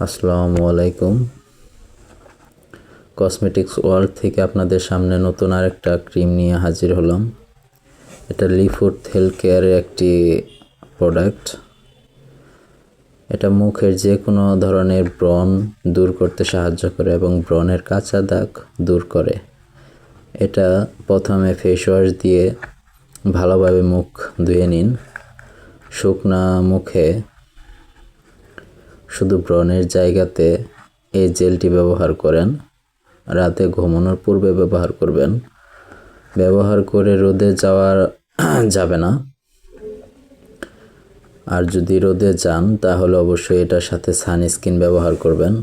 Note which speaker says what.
Speaker 1: আসসালামু আলাইকুম। Cosmetics world থেকে আপনাদের সামনে নতুন আরেকটা ক্রিম নিয়ে হাজির হলাম। এটা লিফুড হেলথ কেয়ারের একটি প্রোডাক্ট। এটা মুখের যে কোনো ধরনের ব্রণ দূর করতে সাহায্য করে এবং ব্রণের কাঁচা দাগ দূর করে। এটা প্রথমে ফেস ওয়াশ দিয়ে ভালোভাবে মুখ ধুয়ে নিন। শুকনা মুখে শুধু ব্রণের জায়গাতে এই জেলটি ব্যবহার করেন। রাতে ঘুমানোর পূর্বে ব্যবহার করবেন। ব্যবহার করে রোদে যাবে না। আর যদি রোদে যান তাহলে অবশ্যই এটার সাথে সানস্ক্রিন ব্যবহার করবেন।